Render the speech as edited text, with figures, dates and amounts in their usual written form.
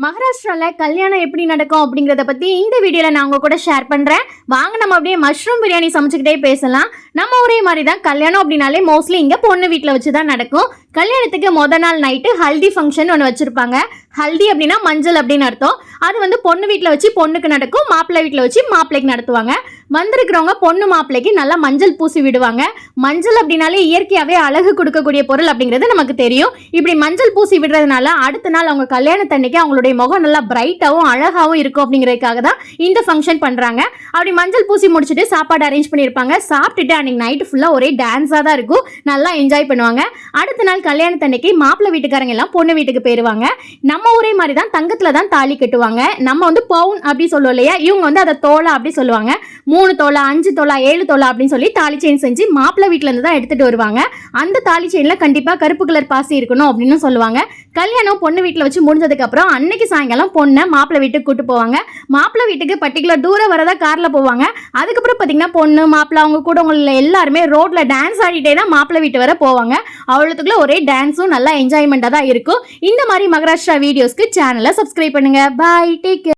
மகாராஷ்டிரால கல்யாணம் எப்படி நடக்கும் அப்படிங்கறத பத்தி இந்த வீடியோல நான் உங்க கூட ஷேர் பண்றேன். வாங்க நம்ம அப்படியே மஷ்ரூம் பிரியாணி சமைச்சுக்கிட்டே பேசலாம். நம்ம ஒரே மாதிரி தான் கல்யாணம் அப்படின்னாலே மோஸ்ட்லி இங்க பொண்ணு வீட்டில் வச்சு தான் நடக்கும். கல்யாணத்துக்கு முத நாள் நைட்டு ஹல்தி ஃபங்க்ஷன் ஒன்று வச்சிருப்பாங்க. ஹல்தி அப்படின்னா மஞ்சள் அப்படின்னு அர்த்தம். அது வந்து பொண்ணு வீட்டில் வச்சு பொண்ணுக்கு நடக்கும், மாப்பிள்ளை வீட்டில் வச்சு மாப்பிள்ளைக்கு நடத்துவாங்க. வந்திருக்கிறவங்க பொண்ணு மாப்பிள்ளைக்கு நல்லா மஞ்சள் பூசி விடுவாங்க. மஞ்சள் அப்படின்னாலே இயற்கையாகவே அழகு கொடுக்கக்கூடிய பொருள் அப்படிங்கிறது நமக்கு தெரியும். இப்படி மஞ்சள் பூசி விடுறதுனால அடுத்த நாள் அவங்க கல்யாணத்தன்னைக்கு அவங்களுடைய முகம் நல்லா பிரைட்டாகவும் அழகாகவும் இருக்கும் அப்படிங்கிறதுக்காக தான் இந்த ஃபங்க்ஷன் பண்ணுறாங்க. அப்படி மஞ்சள் பூசி முடிச்சுட்டு சாப்பாடு அரேஞ்ச் பண்ணியிருப்பாங்க. சாப்பிட்டுட்டு அன்னைக்கு நைட்டு ஃபுல்லாக ஒரே டான்ஸாக தான் இருக்கும். நல்லா என்ஜாய் பண்ணுவாங்க. அடுத்த நாள் கல்யாணத்தன்னைக்கு மாப்பிள்ளை வீட்டுக்காரங்க எல்லாம் பொண்ணு வீட்டுக்கு போயிடுவாங்க. நம்ம ஒரே மாதிரி தான் தங்கத்துல தான் தாலி கட்டுவாங்க. நம்ம வந்து பவுன் அப்படி சொல்லுவோம் இல்லையா, இவங்க வந்து அதை தோலா அப்படி சொல்லுவாங்க. 3 தோலா 5 தோலா 7 தோலா அப்படின்னு சொல்லி தாலி செயின் செஞ்சு மாப்பிள்ளை வீட்டுல இருந்து தான் எடுத்துட்டு வருவாங்க. அந்த தாலி செயின்ல கண்டிப்பா கருப்பு கலர் பாசி இருக்கணும் அப்படின்னு சொல்லுவாங்க. கல்யாணம் பொண்ணு வீட்டுல வச்சு முடிஞ்சதுக்கு அப்புறம் அன்னைக்கு சாயங்காலம் பொண்ணை மாப்பிள்ளை வீட்டுக்கு கூட்டு போவாங்க. மாப்பிள்ளை வீட்டுக்கு பர்டிகுலர் தூரம் வரதா கார்ல போவாங்க. அதுக்கப்புறம் பாத்தீங்கன்னா பொண்ணு மாப்பிள்ளை அவங்க கூட உங்களை எல்லாருமே ரோட்ல டான்ஸ் ஆடிட்டே தான் மாப்பிள்ளை வீட்டு வர போவாங்க. அவ்வளவுக்குள்ள ஒரே டான்ஸும் நல்லா என்ஜாய்மெண்டா தான் இருக்கும். இந்த மாதிரி மகாராஷ்டிரா வீடியோஸ்க்கு சேனலை சப்ஸ்கிரைப் பண்ணுங்க. பாய், டேக் கேர்.